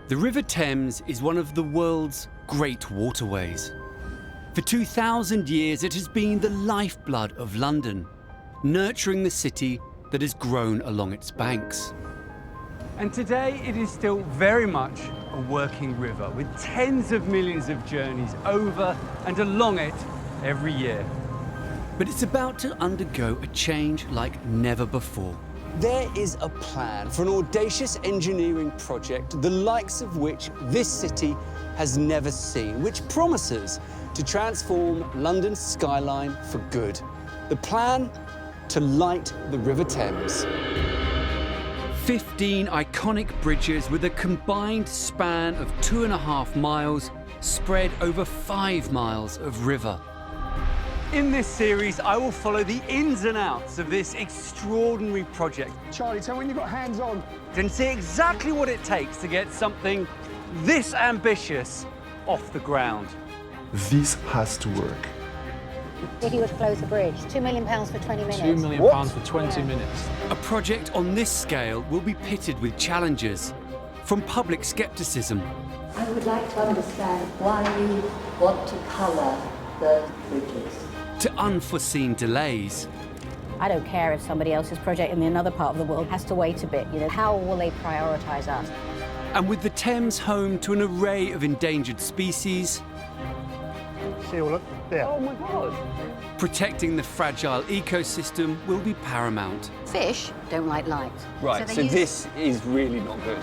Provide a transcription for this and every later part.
The River Thames is one of the world's great waterways. For 2,000 years, it has been the lifeblood of London, nurturing the city that has grown along its banks. And today, it is still very much a working river, with tens of millions of journeys over and along it every year. But it's about to undergo a change like never before. There is a plan for an audacious engineering project, the likes of which this city has never seen, which promises to transform London's skyline for good. The plan to light the River Thames. 15 iconic bridges with a combined span of 2.5 miles spread over 5 miles of river. In this series, I will follow the ins and outs of this extraordinary project. Charlie, tell me when you've got hands on. And see exactly what it takes to get something this ambitious off the ground. This has to work. If you were to close the bridge, £2 million for 20 minutes. £2 million for 20 minutes. A project on this scale will be pitted with challenges, from public scepticism. I would like to understand why you want to colour the bridges. To unforeseen delays. I don't care if somebody else's project in another part of the world has to wait a bit. You know, how will they prioritise us? And with the Thames home to an array of endangered species, See, look there. oh my God, protecting the fragile ecosystem will be paramount. Fish don't like light. Right, so this is really not good.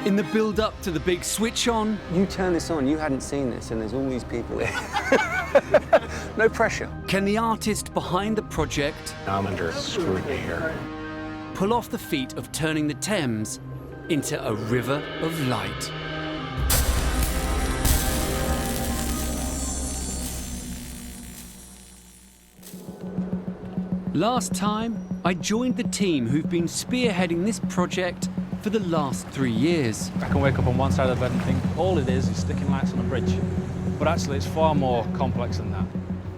In the build-up to the big switch on, You turn this on, you hadn't seen this, and there's all these people here. No pressure. can the artist behind the project I'm under scrutiny here. pull off the feat of turning the Thames into a river of light? Last time, I joined the team who've been spearheading this project for the last 3 years. I can wake up on one side of the bed and think all it is sticking lights on a bridge. But actually, it's far more complex than that.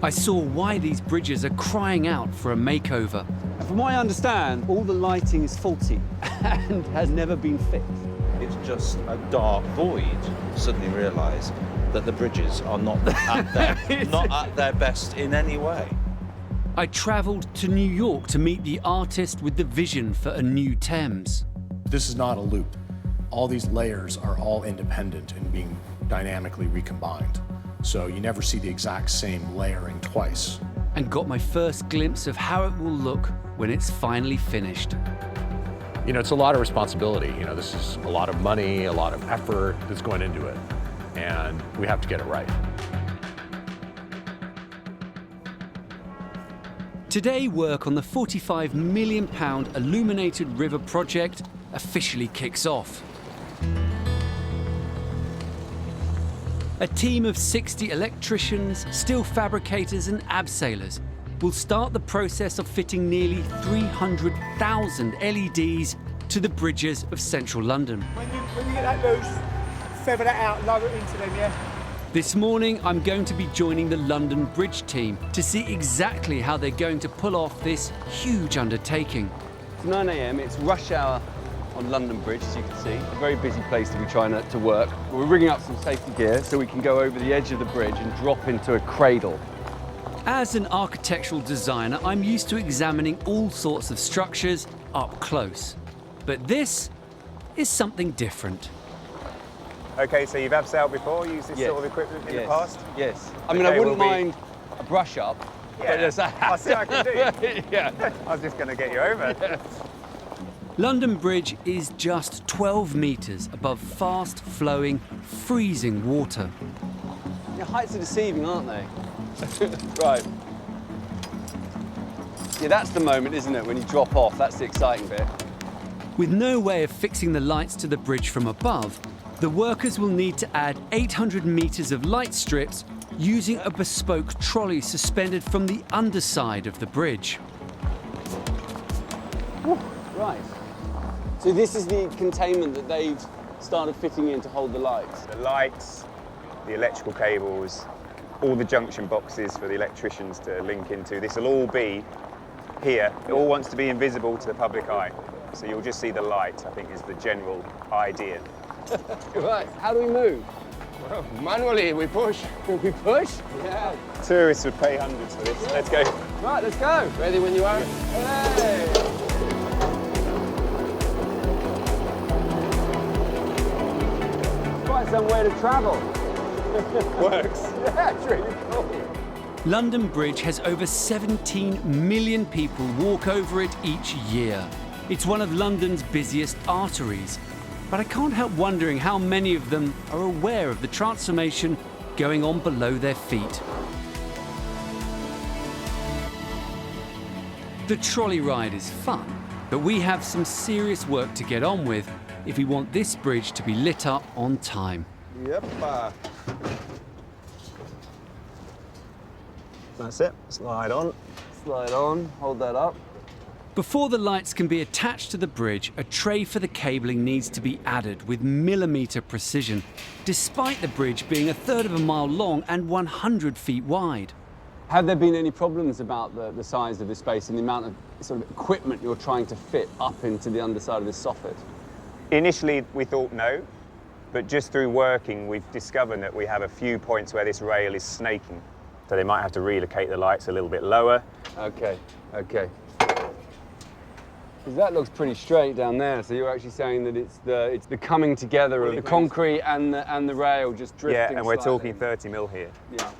I saw why these bridges are crying out for a makeover. From what I understand, all the lighting is faulty and has never been fixed. It's just a dark void. Suddenly realise that the bridges are not at their best in any way. I travelled to New York to meet the artist with the vision for a new Thames. This is not a loop. All these layers are all independent and being dynamically recombined. So you never see the exact same layering twice. And got my first glimpse of how it will look when it's finally finished. You know, it's a lot of responsibility. You know, this is a lot of money, a lot of effort that's going into it. And we have to get it right. Today, work on the £45 million Illuminated River project officially kicks off. A team of 60 electricians, steel fabricators and abseilers will start the process of fitting nearly 300,000 LEDs to the bridges of central London. When you get that loose, feather that out, lower it into them, yeah? This morning, I'm going to be joining the London Bridge team to see exactly how they're going to pull off this huge undertaking. It's 9 a.m, it's rush hour on London Bridge, as you can see. A very busy place to be trying to work. We're rigging up some safety gear so we can go over the edge of the bridge and drop into a cradle. As an architectural designer, I'm used to examining all sorts of structures up close. But this is something different. Okay, so you've abseiled before, used this sort of equipment in the past? Yes. I mean, I wouldn't mind a brush up. Yeah, I'll see what I can do. Yeah. I was just going to get you over. Yeah. London Bridge is just 12 metres above fast-flowing, freezing water. Your heights are deceiving, aren't they? Right. Yeah, that's the moment, isn't it, when you drop off? That's the exciting bit. With no way of fixing the lights to the bridge from above, the workers will need to add 800 metres of light strips using a bespoke trolley suspended from the underside of the bridge. Right. So this is the containment that they've started fitting in to hold the lights? The lights, the electrical cables, all the junction boxes for the electricians to link into. This will all be here. It all wants to be invisible to the public eye. So you'll just see the light, I think, is the general idea. Right, how do we move? Well, manually, we push. We push? Yeah. Tourists would pay hundreds for this. Let's go. Right, let's go. Ready when you are. Hey! Quite some way to travel. Works. Yeah, it's really cool. London Bridge has over 17 million people walk over it each year. It's one of London's busiest arteries. But I can't help wondering how many of them are aware of the transformation going on below their feet. The trolley ride is fun, but we have some serious work to get on with if we want this bridge to be lit up on time. Yep. That's it. Slide on. Slide on, hold that up. Before the lights can be attached to the bridge, a tray for the cabling needs to be added with millimetre precision, despite the bridge being 1/3 of a mile long and 100 feet wide. Have there been any problems about the size of this space and the amount of sort of equipment you're trying to fit up into the underside of this soffit? Initially, we thought no, but just through working, we've discovered that we have a few points where this rail is snaking. So they might have to relocate the lights a little bit lower. Okay, okay. Because that looks pretty straight down there, so you're actually saying that it's the coming together of the concrete and the rail just drifting. Yeah, and we're slightly. talking 30 mil here. Yeah.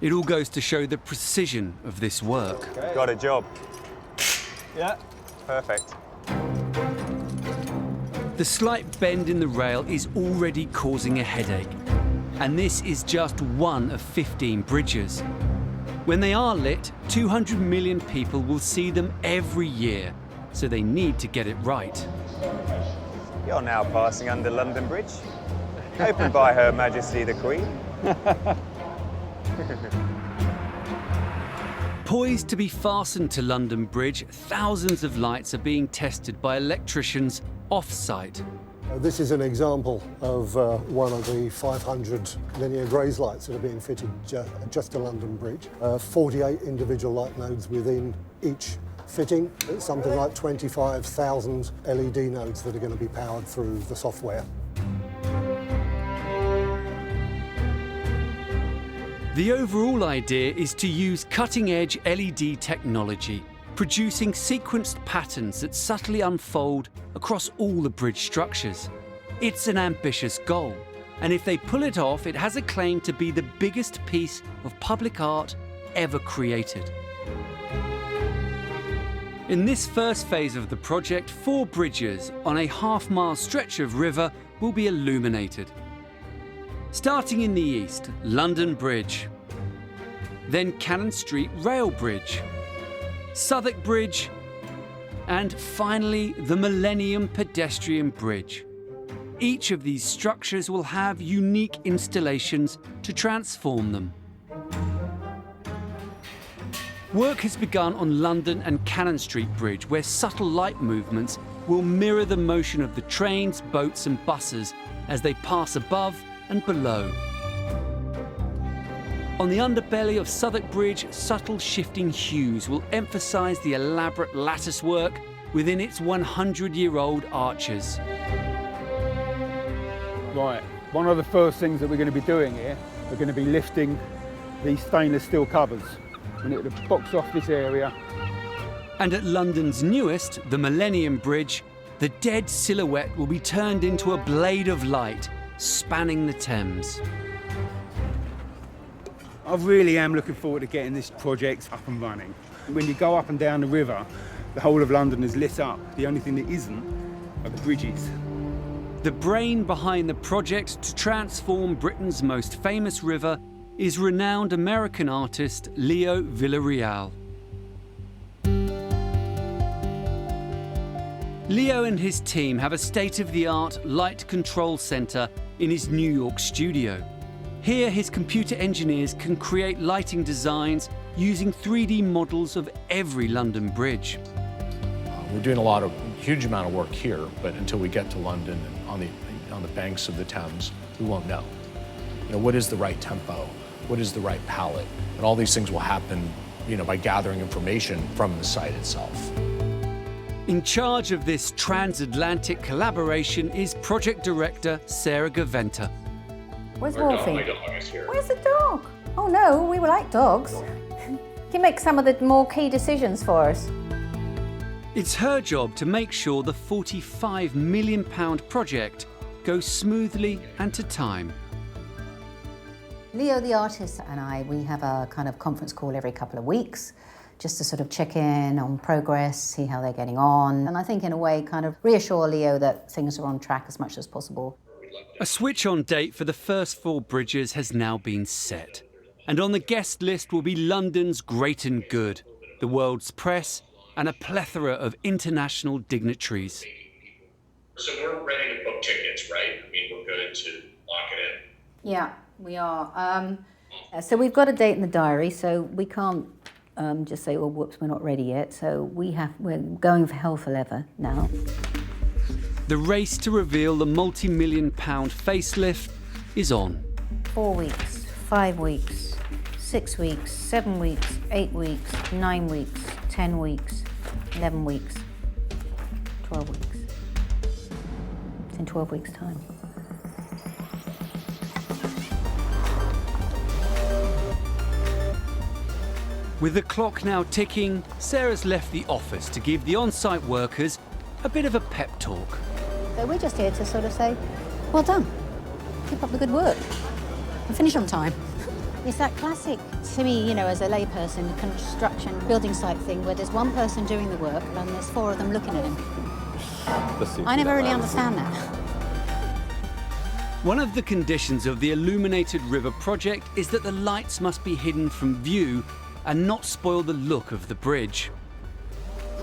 It all goes to show the precision of this work. Okay. Got a job. Yeah. Perfect. The slight bend in the rail is already causing a headache. And this is just one of 15 bridges. When they are lit, 200 million people will see them every year, so they need to get it right. You're now passing under London Bridge, opened by Her Majesty the Queen. Poised to be fastened to London Bridge, thousands of lights are being tested by electricians off-site. This is an example of one of the 500 linear graze lights that are being fitted just to London Bridge. 48 individual light nodes within each fitting. It's something like 25,000 LED nodes that are going to be powered through the software. The overall idea is to use cutting-edge LED technology, producing sequenced patterns that subtly unfold across all the bridge structures. It's an ambitious goal, and if they pull it off, it has a claim to be the biggest piece of public art ever created. In this first phase of the project, 4 bridges on a half-mile stretch of river will be illuminated. Starting in the east, London Bridge, then Cannon Street Rail Bridge, Southwark Bridge, and finally the Millennium Pedestrian Bridge. Each of these structures will have unique installations to transform them. Work has begun on London and Cannon Street Bridge, where subtle light movements will mirror the motion of the trains, boats and buses as they pass above and below. On the underbelly of Southwark Bridge, subtle shifting hues will emphasise the elaborate lattice work within its 100-year-old arches. Right, one of the first things that we're going to be doing here, we're going to be lifting these stainless steel covers. We need to box off this area. And at London's newest, the Millennium Bridge, the dead silhouette will be turned into a blade of light spanning the Thames. I really am looking forward to getting this project up and running. When you go up and down the river, the whole of London is lit up. The only thing that isn't are the bridges. The brain behind the project to transform Britain's most famous river is renowned American artist Leo Villareal. Leo and his team have a state-of-the-art light control centre in his New York studio. Here, his computer engineers can create lighting designs using 3D models of every London bridge. We're doing a huge amount of work here, but until we get to London and on the banks of the Thames, we won't know. What is the right tempo? What is the right palette? And all these things will happen, by gathering information from the site itself. In charge of this transatlantic collaboration is project director Sarah Gaventa. Where's Wolfie? Where's the dog? Oh no, we like dogs. Can you make some of the more key decisions for us? It's her job to make sure the £45 million project goes smoothly and to time. Leo, the artist, and I, we have a kind of conference call every couple of weeks, just to sort of check in on progress, see how they're getting on, and I think in a way kind of reassure Leo that things are on track as much as possible. A switch-on date for the first 4 bridges has now been set. And on the guest list will be London's great and good, the world's press, and a plethora of international dignitaries. So we're ready to book tickets, right? I mean, we're good to lock it in. Yeah, we are. So we've got a date in the diary, so we can't just say, oh, whoops, we're not ready yet. So we're going for hell for leather now. The race to reveal the multi-million-pound facelift is on. 4 weeks, 5 weeks, 6 weeks, 7 weeks, 8 weeks, 9 weeks, 10 weeks, 11 weeks, 12 weeks. It's in 12 weeks' time. With the clock now ticking, Sarah's left the office to give the on-site workers a bit of a pep talk. So we're just here to sort of say, well done, keep up the good work, and finish on time. It's that classic, to me, you know, as a layperson, construction, building site thing, where there's one person doing the work and there's 4 of them looking at him. I never really understand that. One of the conditions of the Illuminated River project is that the lights must be hidden from view and not spoil the look of the bridge.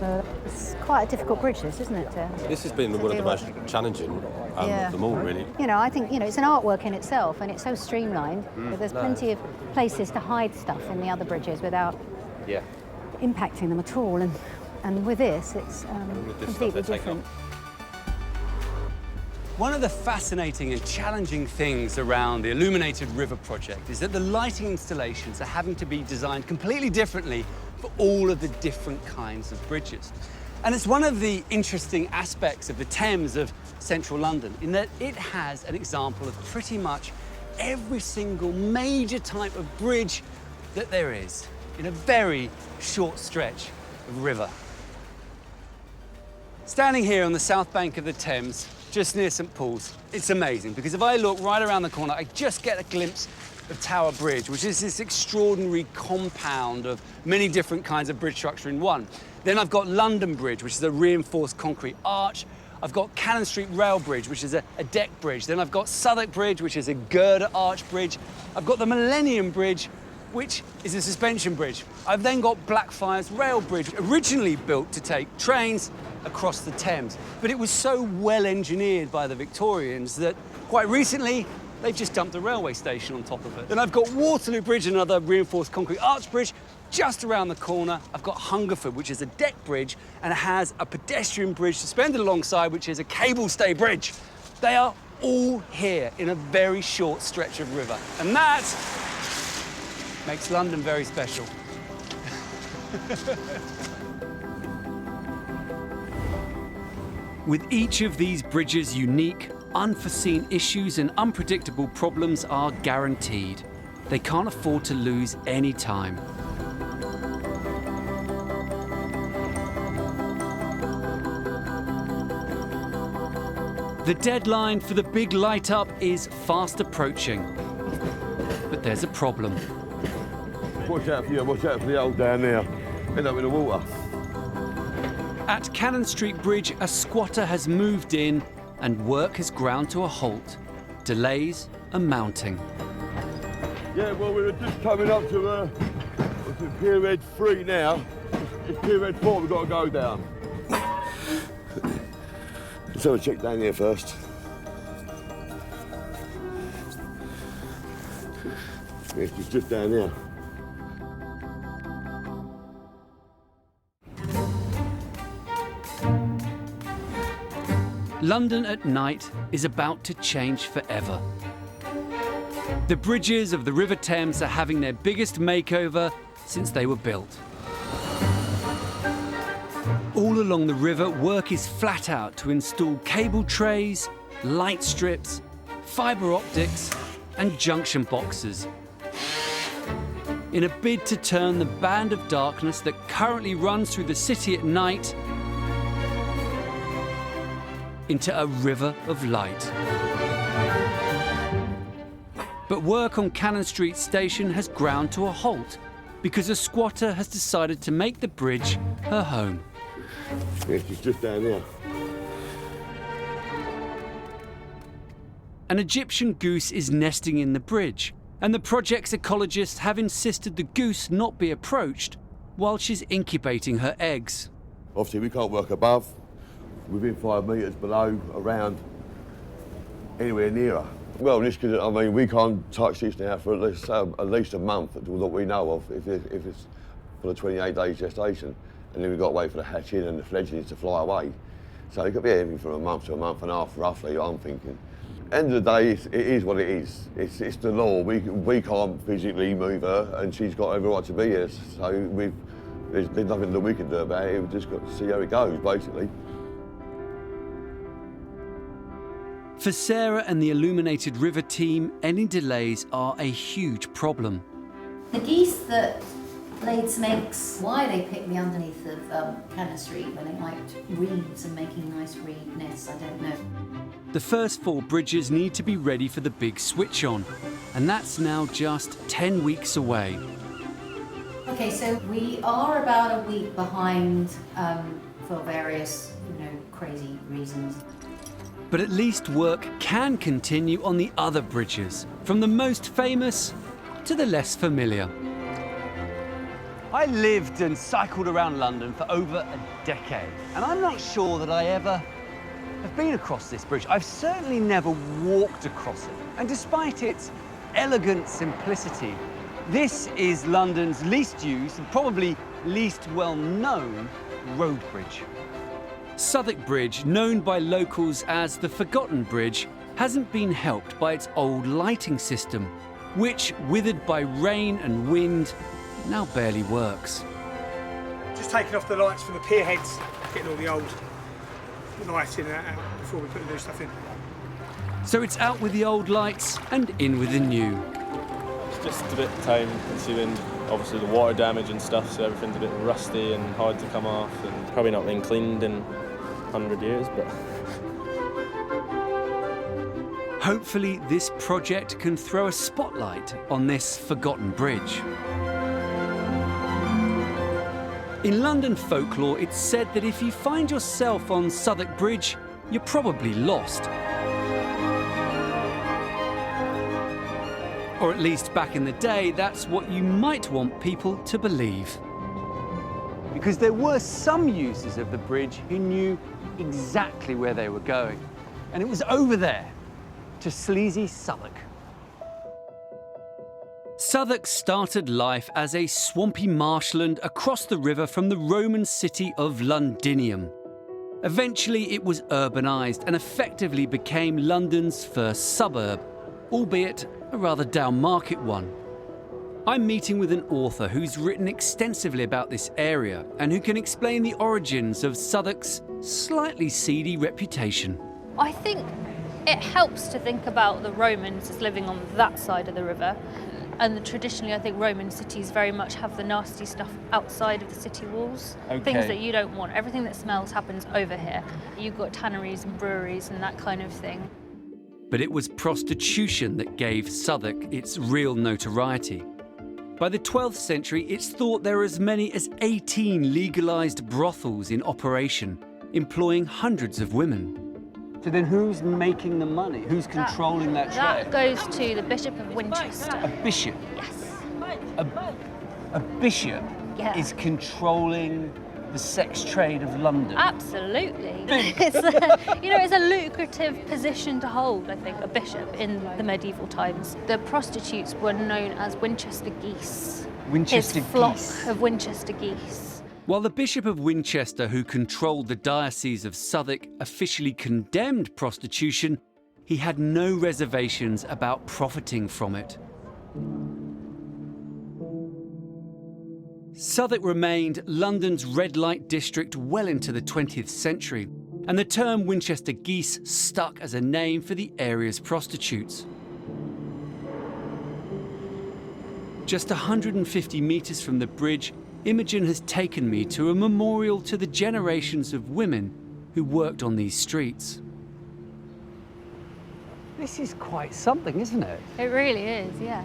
So it's quite a difficult bridge, this, isn't it? This has been one of the most challenging of them all, really. You know, I think, you know, it's an artwork in itself, and it's so streamlined that there's plenty of places to hide stuff in the other bridges without impacting them at all. And with this, it's completely different. One of the fascinating and challenging things around the Illuminated River project is that the lighting installations are having to be designed completely differently for all of the different kinds of bridges. And it's one of the interesting aspects of the Thames of central London, in that it has an example of pretty much every single major type of bridge that there is in a very short stretch of river. Standing here on the south bank of the Thames, just near St Paul's, it's amazing, because if I look right around the corner, I just get a glimpse of Tower Bridge, which is this extraordinary compound of many different kinds of bridge structure in one. Then I've got London Bridge, which is a reinforced concrete arch. I've got Cannon Street Rail Bridge, which is a deck bridge. Then I've got Southwark Bridge, which is a girder arch bridge. I've got the Millennium Bridge, which is a suspension bridge. I've then got Blackfriars Rail Bridge, originally built to take trains across the Thames. But it was so well engineered by the Victorians that quite recently, they've just dumped a railway station on top of it. Then I've got Waterloo Bridge, another reinforced concrete arch bridge. Just around the corner, I've got Hungerford, which is a deck bridge, and it has a pedestrian bridge suspended alongside, which is a cable stay bridge. They are all here in a very short stretch of river. And that makes London very special. With each of these bridges unique, unforeseen issues and unpredictable problems are guaranteed. They can't afford to lose any time. The deadline for the big light up is fast approaching. But there's a problem. Watch out for the old down there. End up in the water. At Cannon Street Bridge, a squatter has moved in and work has ground to a halt. Delays are mounting. Yeah, well, we're just coming up to Pier 3 now. It's Pier 4 we've got to go down. Let's have a check down here first. It's just down here. London at night is about to change forever. The bridges of the River Thames are having their biggest makeover since they were built. All along the river, work is flat out to install cable trays, light strips, fibre optics and junction boxes in a bid to turn the band of darkness that currently runs through the city at night into a river of light. But work on Cannon Street station has ground to a halt because a squatter has decided to make the bridge her home. Yeah, she's just down there. An Egyptian goose is nesting in the bridge, and the project's ecologists have insisted the goose not be approached while she's incubating her eggs. Obviously, we can't work above, within 5 metres below, around, anywhere near her. Well, this because, I mean, we can't touch this now for at least a month that we know of, if it's for the 28 days gestation. And then we've got to wait for the hatching and the fledglings to fly away. So it could be anything from a month to a month and a half, roughly, I'm thinking. End of the day, it is what it is. It's the law. We can't physically move her, and she's got every right to be here. So there's nothing that we can do about it. We've just got to see how it goes, basically. For Sarah and the Illuminated River team, any delays are a huge problem. The geese that laid some eggs, why they picked me underneath of Cannon Street when they liked reeds and making nice reed nests, I don't know. The first 4 bridges need to be ready for the big switch on, and that's now just 10 weeks away. Okay, so we are about a week behind for various, crazy reasons. But at least work can continue on the other bridges, from the most famous to the less familiar. I lived and cycled around London for over a decade, and I'm not sure that I ever have been across this bridge. I've certainly never walked across it. And despite its elegant simplicity, this is London's least used and probably least well-known road bridge. Southwark Bridge, known by locals as the Forgotten Bridge, hasn't been helped by its old lighting system, which, withered by rain and wind, now barely works. Just taking off the lights from the pier heads, getting all the old lighting out before we put the new stuff in. So it's out with the old lights and in with the new. It's just a bit time consuming, obviously the water damage and stuff, so everything's a bit rusty and hard to come off, and probably not been cleaned in 100 years, but... Hopefully this project can throw a spotlight on this forgotten bridge. In London folklore, it's said that if you find yourself on Southwark Bridge, you're probably lost. Or at least back in the day, that's what you might want people to believe. Because there were some users of the bridge who knew exactly where they were going. And it was over there, to sleazy Southwark. Southwark started life as a swampy marshland across the river from the Roman city of Londinium. Eventually it was urbanised and effectively became London's first suburb, albeit a rather down-market one. I'm meeting with an author who's written extensively about this area and who can explain the origins of Southwark's slightly seedy reputation. I think it helps to think about the Romans as living on that side of the river. And traditionally, I think Roman cities very much have the nasty stuff outside of the city walls. Okay. Things that you don't want. Everything that smells happens over here. You've got tanneries and breweries and that kind of thing. But it was prostitution that gave Southwark its real notoriety. By the 12th century, it's thought there were as many as 18 legalised brothels in operation, employing hundreds of women. So then who's making the money? Who's controlling that trade? That goes to the Bishop of Winchester. A bishop? Yes. A bishop is controlling the sex trade of London? Absolutely. It's it's a lucrative position to hold, I think, a bishop in the medieval times. The prostitutes were known as Winchester geese. Winchester His flock geese. of Winchester geese. While the Bishop of Winchester, who controlled the Diocese of Southwark, officially condemned prostitution, he had no reservations about profiting from it. Southwark remained London's red light district well into the 20th century, and the term Winchester geese stuck as a name for the area's prostitutes. Just 150 metres from the bridge, Imogen has taken me to a memorial to the generations of women who worked on these streets. This is quite something, isn't it? It really is, yeah.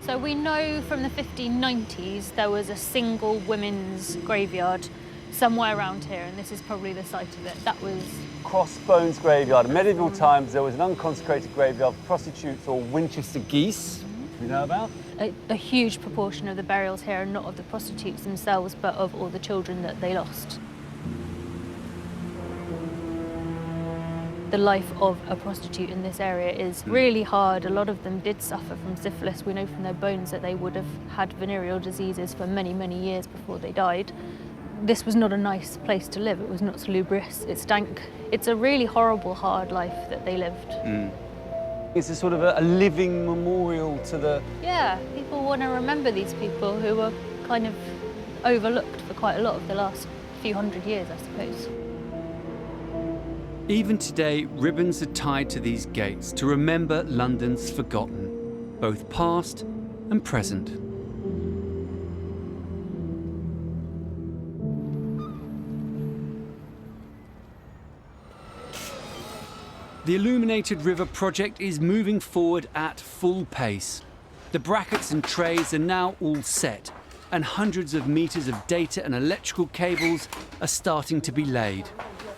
So we know from the 1590s there was a single women's graveyard somewhere around here, and this is probably the site of it. That was Crossbones graveyard. In medieval times, there was an unconsecrated graveyard for prostitutes or Winchester geese, we know about. a huge proportion of the burials here are not of the prostitutes themselves, but of all the children that they lost. The life of a prostitute in this area is really hard. A lot of them did suffer from syphilis. We know from their bones that they would have had venereal diseases for many, many years before they died. This was not a nice place to live. It was not salubrious. It stank. It's a really horrible, hard life that they lived. It's a sort of a living memorial to the... Yeah, people want to remember these people who were kind of overlooked for quite a lot of the last few hundred years, I suppose. Even today, ribbons are tied to these gates to remember London's forgotten, both past and present. The Illuminated River project is moving forward at full pace. The brackets and trays are now all set, and hundreds of metres of data and electrical cables are starting to be laid.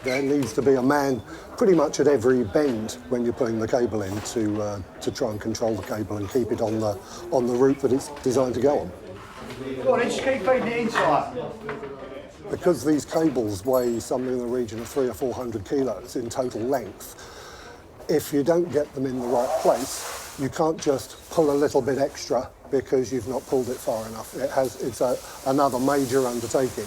There needs to be a man pretty much at every bend when you're putting the cable in to try and control the cable and keep it on the route that it's designed to go on. Go on, just keep feeding it inside. Because these cables weigh something in the region of 300 or 400 kilos in total length, if you don't get them in the right place, you can't just pull a little bit extra because you've not pulled it far enough. It's another major undertaking.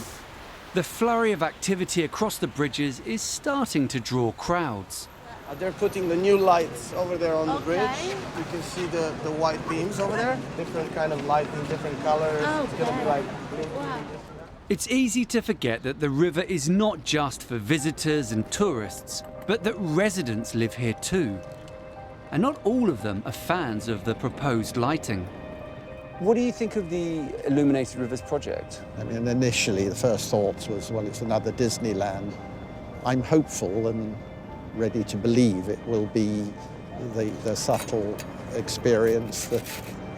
The flurry of activity across the bridges is starting to draw crowds. They're putting the new lights over there on the bridge. You can see the white beams over there. Different kind of lighting, different colors. It's going to be like... It's easy to forget that the river is not just for visitors and tourists, but that residents live here too. And not all of them are fans of the proposed lighting. What do you think of the Illuminated Rivers project? I mean, initially the first thoughts was, well, it's another Disneyland. I'm hopeful and ready to believe it will be the subtle experience that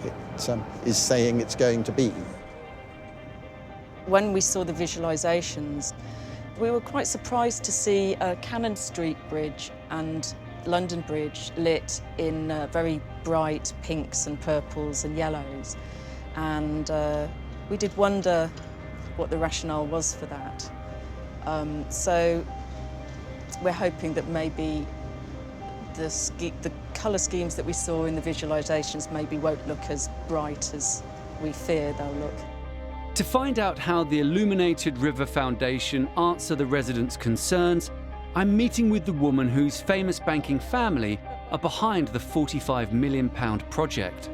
it is saying it's going to be. When we saw the visualisations, we were quite surprised to see Cannon Street Bridge and London Bridge lit in very bright pinks and purples and yellows. And we did wonder what the rationale was for that. So we're hoping that maybe the colour schemes that we saw in the visualisations maybe won't look as bright as we fear they'll look. To find out how the Illuminated River Foundation answer the residents' concerns, I'm meeting with the woman whose famous banking family are behind the £45 million project.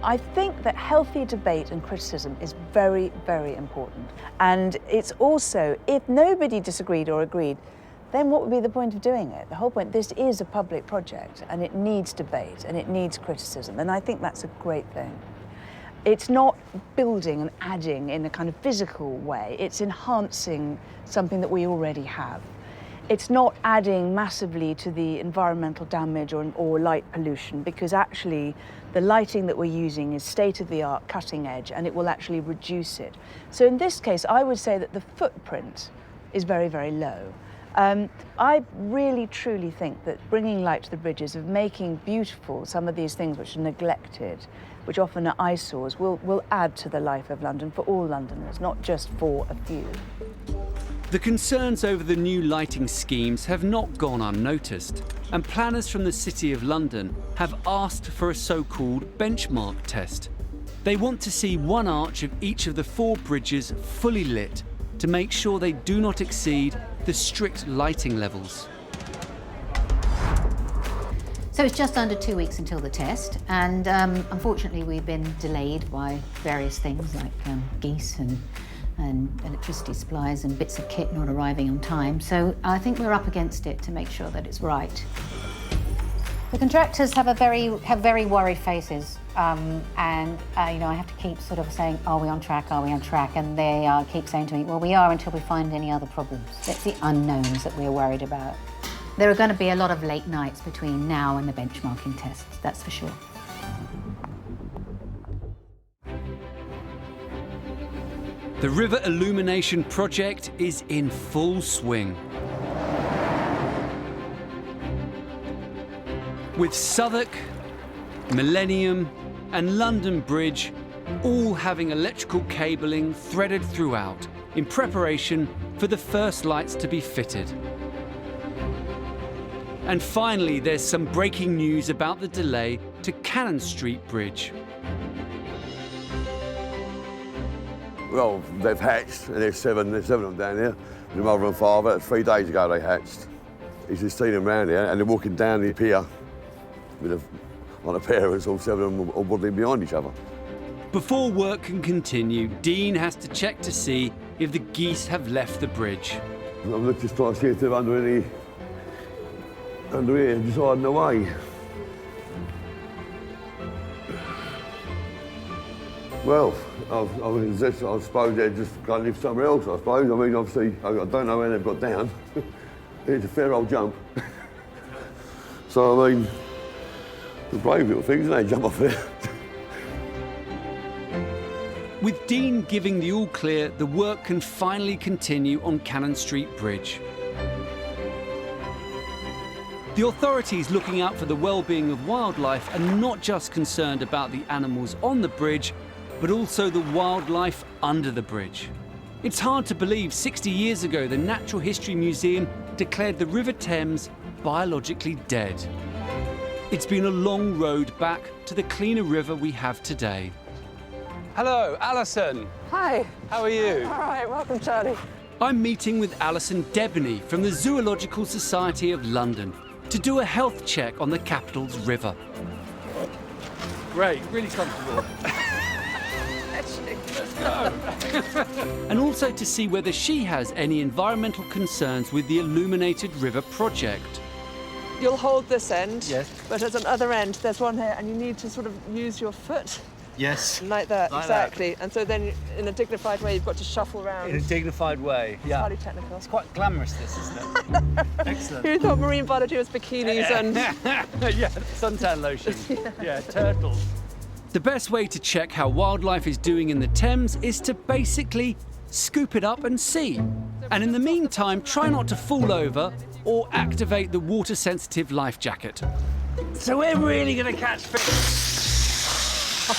I think that healthy debate and criticism is very, very important. And it's also, if nobody disagreed or agreed, then what would be the point of doing it? The whole point, this is a public project and it needs debate and it needs criticism. And I think that's a great thing. It's not building and adding in a kind of physical way. It's enhancing something that we already have. It's not adding massively to the environmental damage or light pollution, because actually the lighting that we're using is state-of-the-art, cutting edge, and it will actually reduce it. So in this case, I would say that the footprint is very, very low. I really, truly think that bringing light to the bridges, of making beautiful some of these things which are neglected, which often are eyesores, will add to the life of London for all Londoners, not just for a few. The concerns over the new lighting schemes have not gone unnoticed, and planners from the City of London have asked for a so-called benchmark test. They want to see one arch of each of the 4 bridges fully lit to make sure they do not exceed the strict lighting levels. So it's just under 2 weeks until the test, and unfortunately we've been delayed by various things like geese and electricity supplies and bits of kit not arriving on time. So I think we're up against it to make sure that it's right. The contractors have very worried faces, and you know, I have to keep sort of saying, "Are we on track? Are we on track?" And they keep saying to me, "Well, we are until we find any other problems." It's the unknowns that we're worried about. There are going to be a lot of late nights between now and the benchmarking tests, that's for sure. The river illumination project is in full swing. With Southwark, Millennium and London Bridge all having electrical cabling threaded throughout in preparation for the first lights to be fitted. And finally, there's some breaking news about the delay to Cannon Street Bridge. Well, they've hatched, and there's seven of them down there. The mother and father, 3 days ago they hatched. He's just seen them around here, and they're walking down the pier on a pair, and all 7 of them all waddling behind each other. Before work can continue, Dean has to check to see if the geese have left the bridge. I'm just trying to see if they're under here, just hiding away. Well, I suppose they're just going to live somewhere else, I suppose. I mean, obviously, I don't know where they've got down. It's a fair old jump. So, I mean, the brave little things, they jump off there. With Dean giving the all clear, the work can finally continue on Cannon Street Bridge. The authorities looking out for the well-being of wildlife are not just concerned about the animals on the bridge, but also the wildlife under the bridge. It's hard to believe 60 years ago the Natural History Museum declared the River Thames biologically dead. It's been a long road back to the cleaner river we have today. Hello, Alison. Hi. How are you? All right, welcome, Charlie. I'm meeting with Alison Debney from the Zoological Society of London to do a health check on the capital's river. Great, really comfortable. Let's go. And also to see whether she has any environmental concerns with the Illuminated River project. You'll hold this end. Yes. But at another end, there's one here, and you need to sort of use your foot. Yes. Like that, like exactly. And so then, in a dignified way, you've got to shuffle around. In a dignified way, It's yeah. highly technical. It's quite glamorous, this, isn't it? Excellent. Who thought marine biology was bikinis and... Yeah, suntan lotion. Yeah, turtles. The best way to check how wildlife is doing in the Thames is to basically scoop it up and see. And in the meantime, try not to fall over or activate the water-sensitive life jacket. So we're really going to catch fish. I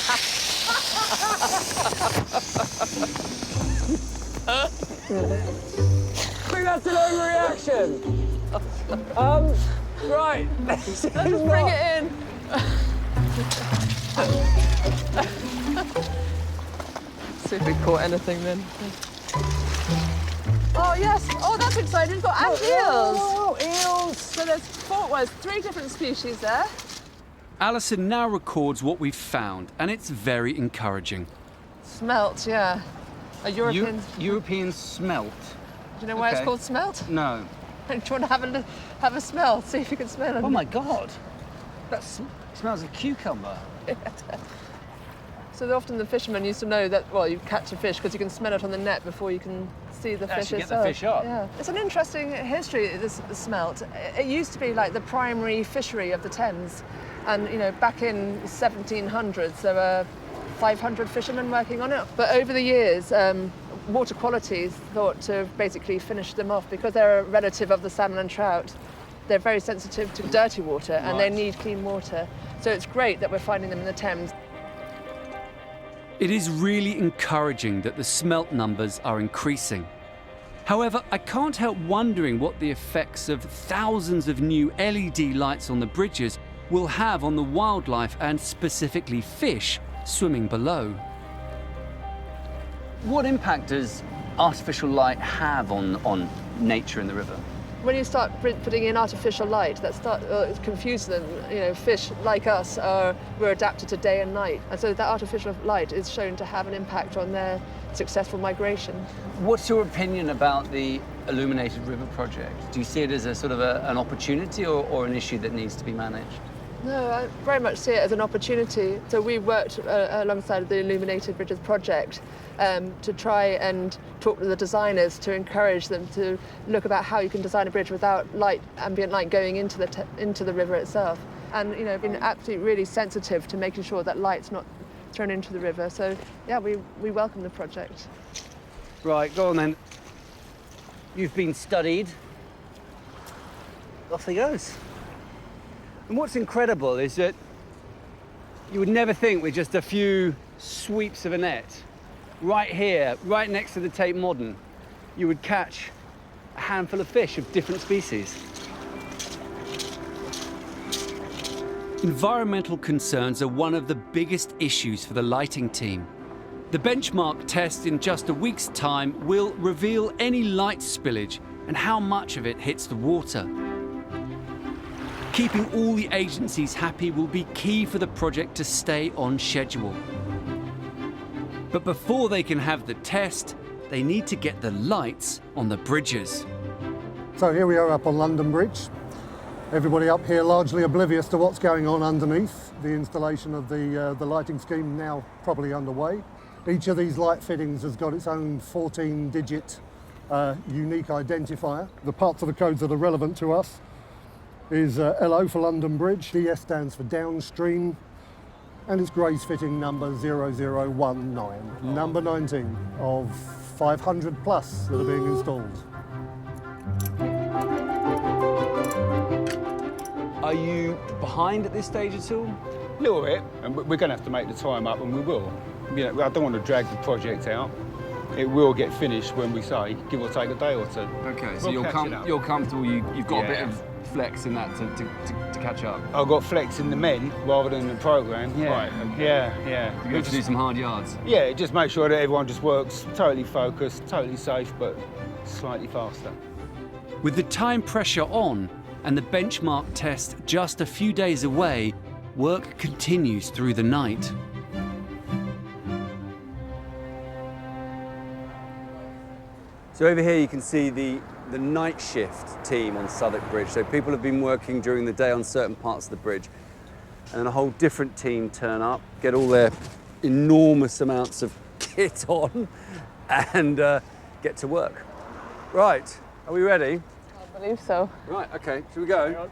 think that's an overreaction. Right. Let's bring it in. See if we caught anything then. Oh yes! Oh, that's exciting. We've got eels. Oh, eels! So there's 3 different species there. Alison now records what we've found, and it's very encouraging. Smelt, yeah. A European. European smelt. Do you know why it's called smelt? No. Do you want to have a smell? See if you can smell it. Oh my God! That smells of cucumber. So often the fishermen used to know that, well, you catch a fish because you can smell it on the net before you can see the fish Actually itself. get the fish up. Yeah. It's an interesting history, this smelt. It used to be like the primary fishery of the Thames. And, you know, back in the 1700s, there were 500 fishermen working on it. But over the years, water qualities thought to basically finish them off because they're a relative of the salmon and trout. They're very sensitive to dirty water and they need clean water. So it's great that we're finding them in the Thames. It is really encouraging that the smelt numbers are increasing. However, I can't help wondering what the effects of thousands of new LED lights on the bridges will have on the wildlife and specifically fish swimming below. What impact does artificial light have on nature in the river? When you start putting in artificial light, it confuses them. You know, fish like us we're adapted to day and night, and so that artificial light is shown to have an impact on their successful migration. What's your opinion about the Illuminated River project? Do you see it as a sort of an opportunity or an issue that needs to be managed? No, I very much see it as an opportunity. So we worked alongside the Illuminated Bridges project to try and talk to the designers to encourage them to look about how you can design a bridge without ambient light going into the river itself. And you know, been absolutely really sensitive to making sure that light's not thrown into the river. So yeah, we welcome the project. Right, go on then. You've been studied. Off he goes. And what's incredible is that you would never think with just a few sweeps of a net, right here, right next to the Tate Modern, you would catch a handful of fish of different species. Environmental concerns are one of the biggest issues for the lighting team. The benchmark test in just a week's time will reveal any light spillage and how much of it hits the water. Keeping all the agencies happy will be key for the project to stay on schedule. But before they can have the test, they need to get the lights on the bridges. So here we are up on London Bridge. Everybody up here largely oblivious to what's going on underneath. The installation of the lighting scheme now probably underway. Each of these light fittings has got its own 14-digit unique identifier. The parts of the codes that are relevant to us is LO for London Bridge, DS stands for downstream, and it's Gray's fitting number 0019, number 19 of 500 plus that are being installed. Are you behind at this stage at all? A little bit, and we're going to have to make the time up, and we will. You know, I don't want to drag the project out. It will get finished when we say, give or take a day or two. Okay, so you're comfortable, you've got a bit of flex in that to catch up? I've got flex in the men rather than the programme. Yeah. Right, okay. Yeah. You have to do some hard yards? Yeah, just make sure that everyone just works totally focused, totally safe, but slightly faster. With the time pressure on and the benchmark test just a few days away, work continues through the night. So over here you can see the night shift team on Southwark Bridge. So people have been working during the day on certain parts of the bridge, and then a whole different team turn up, get all their enormous amounts of kit on, and get to work. Right, are we ready? I believe so. Right, okay, shall we go?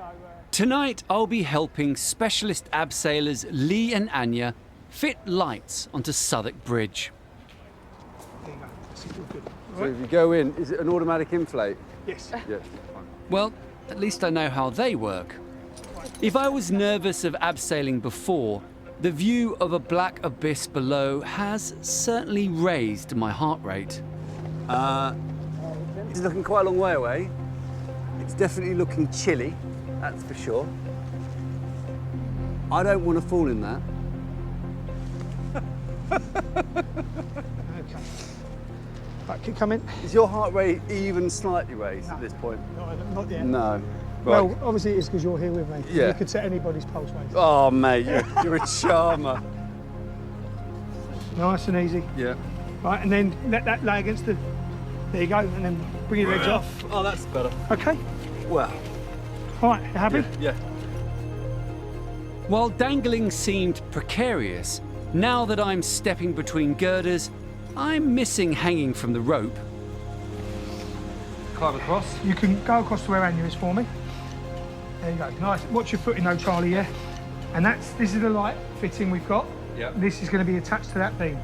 Tonight I'll be helping specialist abseilers Lee and Anya fit lights onto Southwark Bridge. So if you go in, is it an automatic inflate? Yes. Yeah. Well, at least I know how they work. If I was nervous of abseiling before, the view of a black abyss below has certainly raised my heart rate. It's looking quite a long way away. It's definitely looking chilly, that's for sure. I don't want to fall in that. Okay. Right, keep coming. Is your heart rate even slightly raised at this point? Not yet. No. Right. Well, obviously it is because you're here with me. Yeah. You could set anybody's pulse rate. Oh, mate, you're a charmer. Nice and easy. Yeah. Right, and then let that lay against the... There you go, and then bring your legs off. Oh, that's better. Okay. Well. All right, you happy? Yeah. While dangling seemed precarious, now that I'm stepping between girders, I'm missing hanging from the rope. Climb across. You can go across to where Anya is for me. There you go. Nice. Watch your footing though, Charlie, yeah? And this is the light fitting we've got. Yeah. This is going to be attached to that beam.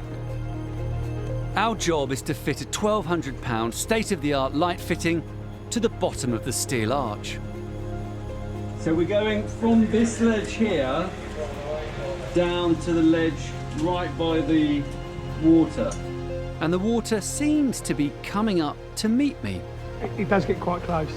Our job is to fit a £1,200 state-of-the-art light fitting to the bottom of the steel arch. So we're going from this ledge here down to the ledge right by the water. And the water seems to be coming up to meet me. It does get quite close.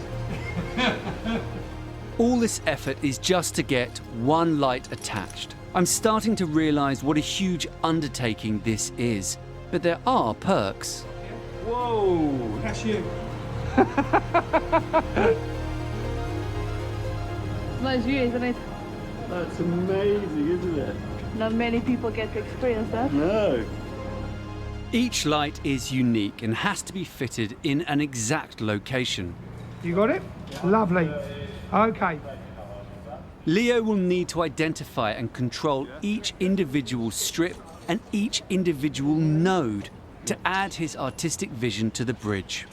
All this effort is just to get one light attached. I'm starting to realise what a huge undertaking this is, but there are perks. Whoa! That's you. Nice view, isn't it? That's amazing, isn't it? Not many people get to experience that. No. Each light is unique and has to be fitted in an exact location. You got it? Lovely. Okay. Leo will need to identify and control each individual strip and each individual node to add his artistic vision to the bridge.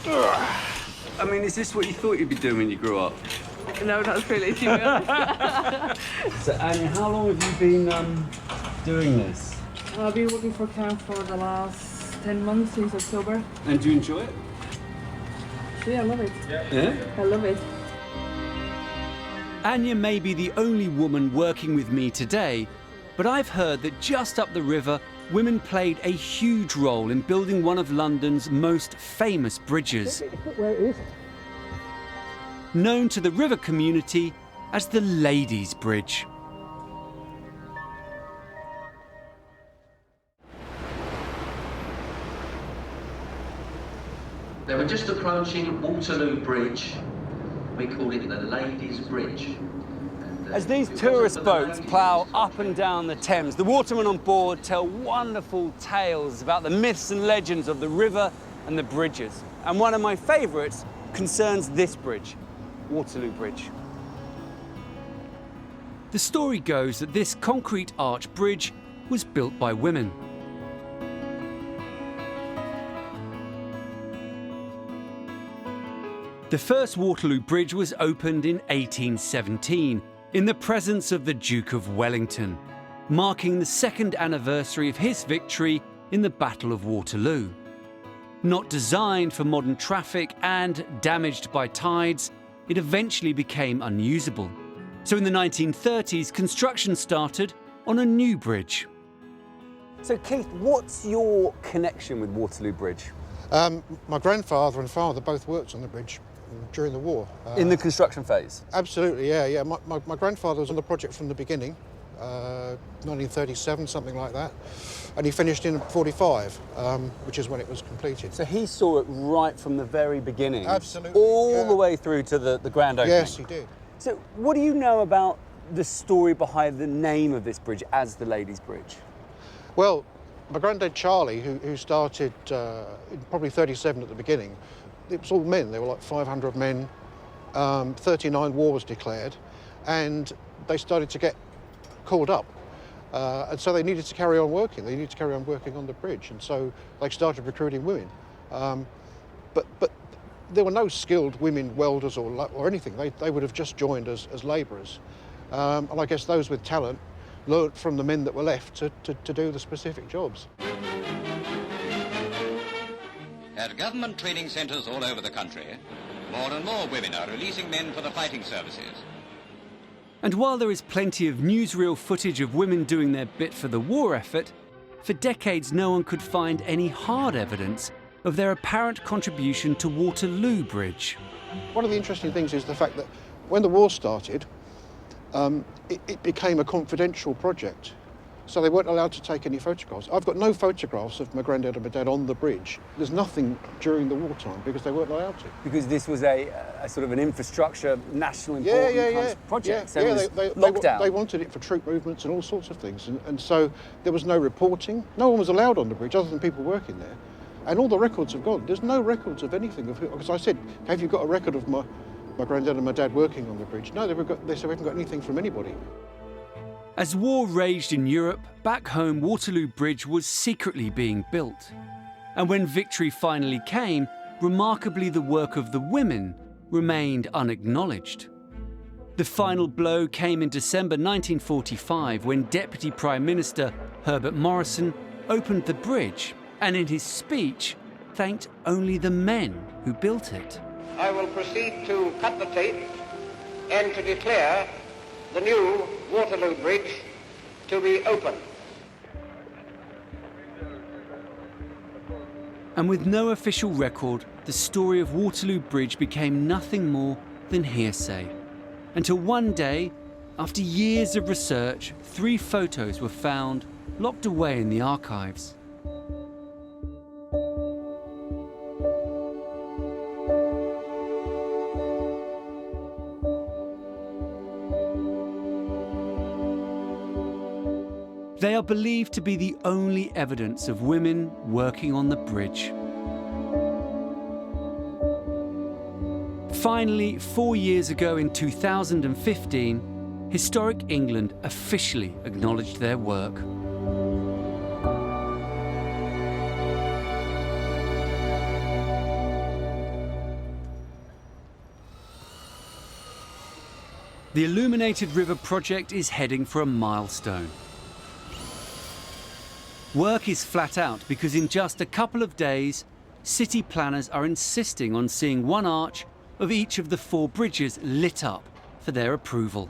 I mean, is this what you thought you'd be doing when you grew up? No, not really, to be honest. So, Anya, how long have you been doing this? I've been working for camp for the last 10 months, since October. And do you enjoy it? Yeah, I love it. Yeah? I love it. Anya may be the only woman working with me today, but I've heard that just up the river, women played a huge role in building one of London's most famous bridges. Where it is? Known to the river community as the Ladies' Bridge. They were just approaching Waterloo Bridge. We call it the Ladies' Bridge. As these tourist boats plough up and down the Thames, the watermen on board tell wonderful tales about the myths and legends of the river and the bridges. And one of my favourites concerns this bridge, Waterloo Bridge. The story goes that this concrete arch bridge was built by women. The first Waterloo Bridge was opened in 1817 in the presence of the Duke of Wellington, marking the second anniversary of his victory in the Battle of Waterloo. Not designed for modern traffic and damaged by tides, it eventually became unusable. So in the 1930s, construction started on a new bridge. So Keith, what's your connection with Waterloo Bridge? My grandfather and father both worked on the bridge during the war. In the construction phase? Absolutely, yeah. My grandfather was on the project from the beginning, 1937, something like that, and he finished in 45, which is when it was completed. So he saw it right from the very beginning? Absolutely. All the way through to the grand opening? Yes, he did. So what do you know about the story behind the name of this bridge as the Ladies' Bridge? Well, my granddad Charlie, who started in probably 37 at the beginning, it was all men. There were like 500 men. 39 war was declared, and they started to get called up. And so they needed to carry on working. They needed to carry on working on the bridge, and so they started recruiting women. But there were no skilled women welders or anything. They would have just joined as labourers. And I guess those with talent learnt from the men that were left to do the specific jobs. At government training centres all over the country, more and more women are releasing men for the fighting services. And while there is plenty of newsreel footage of women doing their bit for the war effort, for decades no one could find any hard evidence of their apparent contribution to Waterloo Bridge. One of the interesting things is the fact that when the war started, it became a confidential project. So they weren't allowed to take any photographs. I've got no photographs of my granddad and my dad on the bridge. There's nothing during the wartime because they weren't allowed to. Because this was a sort of an infrastructure, national important project. So it was locked down. They wanted it for troop movements and all sorts of things. And so there was no reporting. No one was allowed on the bridge other than people working there. And all the records have gone. There's no records of anything. Because I said, have you got a record of my granddad and my dad working on the bridge? No, they said we haven't got anything from anybody. As war raged in Europe, back home Waterloo Bridge was secretly being built. And when victory finally came, remarkably the work of the women remained unacknowledged. The final blow came in December 1945 when Deputy Prime Minister Herbert Morrison opened the bridge and in his speech thanked only the men who built it. I will proceed to cut the tape and to declare the new Waterloo Bridge to be open. And with no official record, the story of Waterloo Bridge became nothing more than hearsay. Until one day, after years of research, 3 photos were found locked away in the archives. They are believed to be the only evidence of women working on the bridge. Finally, 4 years ago in 2015, Historic England officially acknowledged their work. The Illuminated River project is heading for a milestone. Work is flat out because in just a couple of days, city planners are insisting on seeing one arch of each of the 4 bridges lit up for their approval.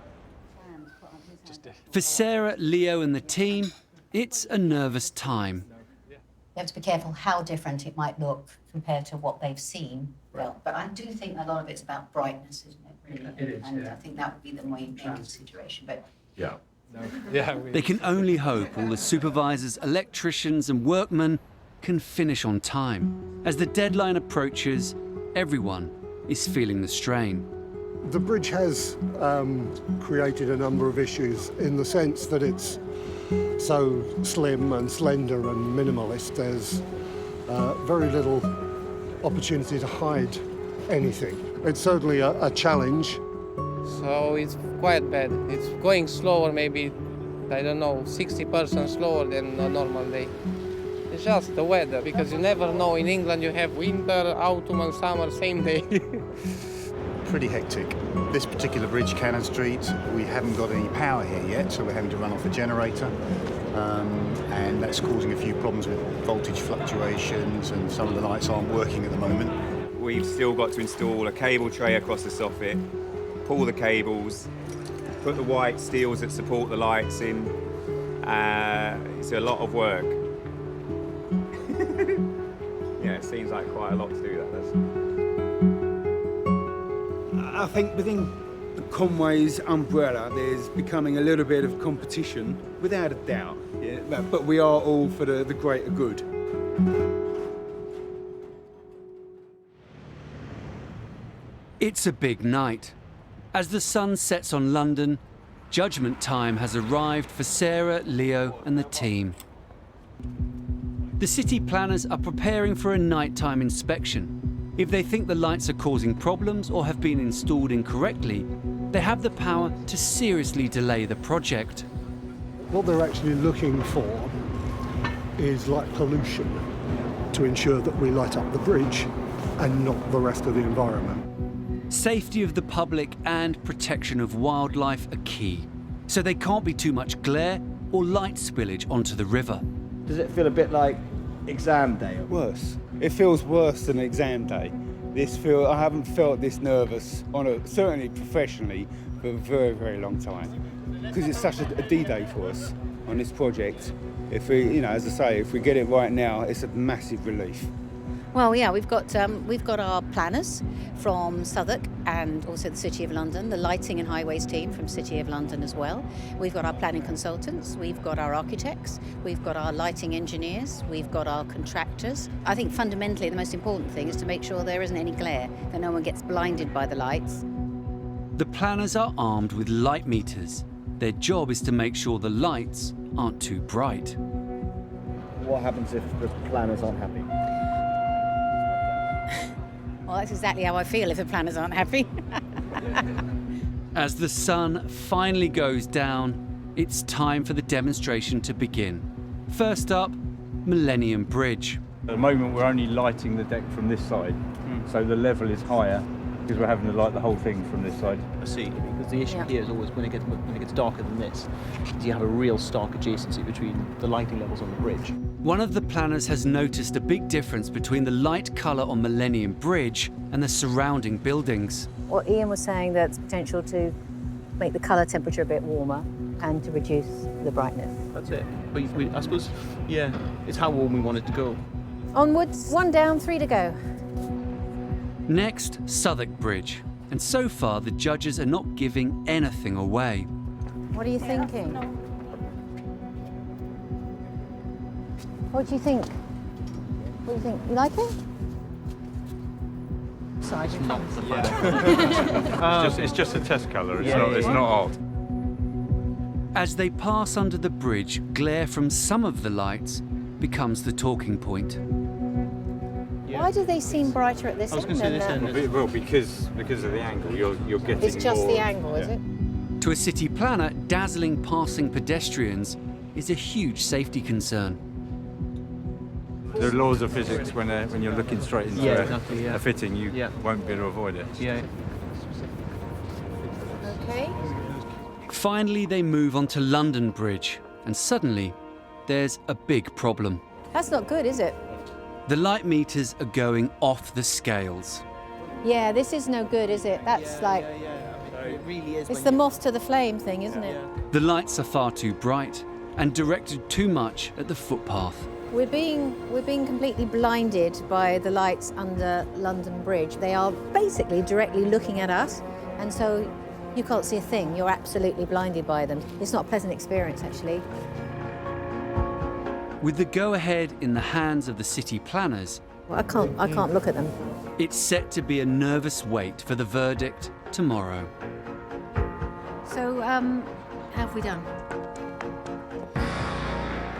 For Sarah, Leo and the team, it's a nervous time. You have to be careful how different it might look compared to what they've seen. Well, but I do think a lot of it's about brightness, isn't it, really? It is, and yeah. I think that would be the main consideration. But Yeah. They can only hope all the supervisors, electricians and workmen can finish on time. As the deadline approaches, everyone is feeling the strain. The bridge has created a number of issues in the sense that it's so slim and slender and minimalist. There's very little opportunity to hide anything. It's certainly a challenge. So it's quite bad. It's going slower, maybe, I don't know, 60% slower than a normal day. It's just the weather, because you never know. In England you have winter, autumn and summer, same day. Pretty hectic. This particular bridge, Cannon Street, we haven't got any power here yet, so we're having to run off a generator. And that's causing a few problems with voltage fluctuations, and some of the lights aren't working at the moment. We've still got to install a cable tray across the soffit, pull the cables, put the white steels that support the lights in. It's a lot of work. Yeah, it seems like quite a lot to do that. I think within the Conway's umbrella, there's becoming a little bit of competition, without a doubt. Yeah? But we are all for the greater good. It's a big night. As the sun sets on London, judgment time has arrived for Sarah, Leo and the team. The city planners are preparing for a nighttime inspection. If they think the lights are causing problems or have been installed incorrectly, they have the power to seriously delay the project. What they're actually looking for is light pollution to ensure that we light up the bridge and not the rest of the environment. Safety of the public and protection of wildlife are key, so there can't be too much glare or light spillage onto the river. Does it feel a bit like exam day? Worse. It feels worse than exam day. I haven't felt this nervous, certainly professionally, for a very, very long time. Because it's such a D-day for us on this project. If we, as I say, if we get it right now, it's a massive relief. well, yeah, we've got our planners from Southwark and also the City of London, the lighting and highways team from City of London as well. We've got our planning consultants, we've got our architects, we've got our lighting engineers, we've got our contractors. I think fundamentally the most important thing is to make sure there isn't any glare, that no one gets blinded by the lights. The planners are armed with light meters. Their job is to make sure the lights aren't too bright. What happens if the planners aren't happy? Well, that's exactly how I feel if the planners aren't happy. As the sun finally goes down, it's time for the demonstration to begin. First up, Millennium Bridge. At the moment, we're only lighting the deck from this side, so the level is higher because we're having to light the whole thing from this side. I see, because the issue here is always when it gets darker than this, is you have a real stark adjacency between the lighting levels on the bridge. One of the planners has noticed a big difference between the light colour on Millennium Bridge and the surrounding buildings. Well, Ian was saying that there's potential to make the colour temperature a bit warmer and to reduce the brightness. That's it. But I suppose, yeah, it's how warm we want it to go. Onwards, 1 down, 3 to go. Next, Southwark Bridge. And so far, the judges are not giving anything away. What are you thinking? What do you think? What do you think? You like it? Sorry, It's just a test colour. It's not art. As they pass under the bridge, glare from some of the lights becomes the talking point. Why do they seem brighter at this end than that? Well, because of the angle, you're getting It's just more, the angle, is it? To a city planner, dazzling passing pedestrians is a huge safety concern. The laws of physics, when you're looking straight into a fitting, you won't be able to avoid it. Yeah. Okay. Finally, they move on to London Bridge, and suddenly, there's a big problem. That's not good, is it? The light meters are going off the scales. Yeah, this is no good, is it? That's like... It really is. It's the moth to the flame thing, isn't it? The lights are far too bright and directed too much at the footpath. We're being completely blinded by the lights under London Bridge. They are basically directly looking at us, and so you can't see a thing. You're absolutely blinded by them. It's not a pleasant experience, actually. With the go-ahead in the hands of the city planners, Well, I can't look at them. it's set to be a nervous wait for the verdict tomorrow. So, how have we done?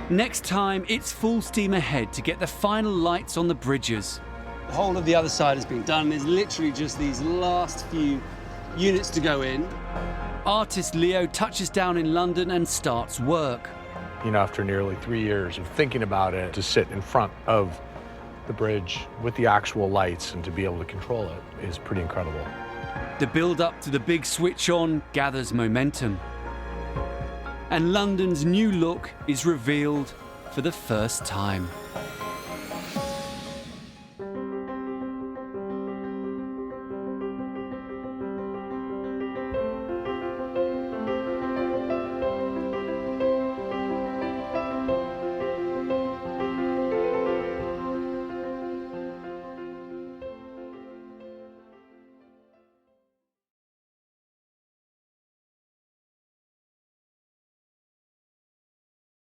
Next time, it's full steam ahead to get the final lights on the bridges. The whole of the other side has been done. There's literally just these last few units to go in. Artist Leo touches down in London and starts work. You know, after nearly 3 years of thinking about it, to sit in front of the bridge with the actual lights and to be able to control it is pretty incredible. The build-up to the big switch on gathers momentum. And London's new look is revealed for the first time.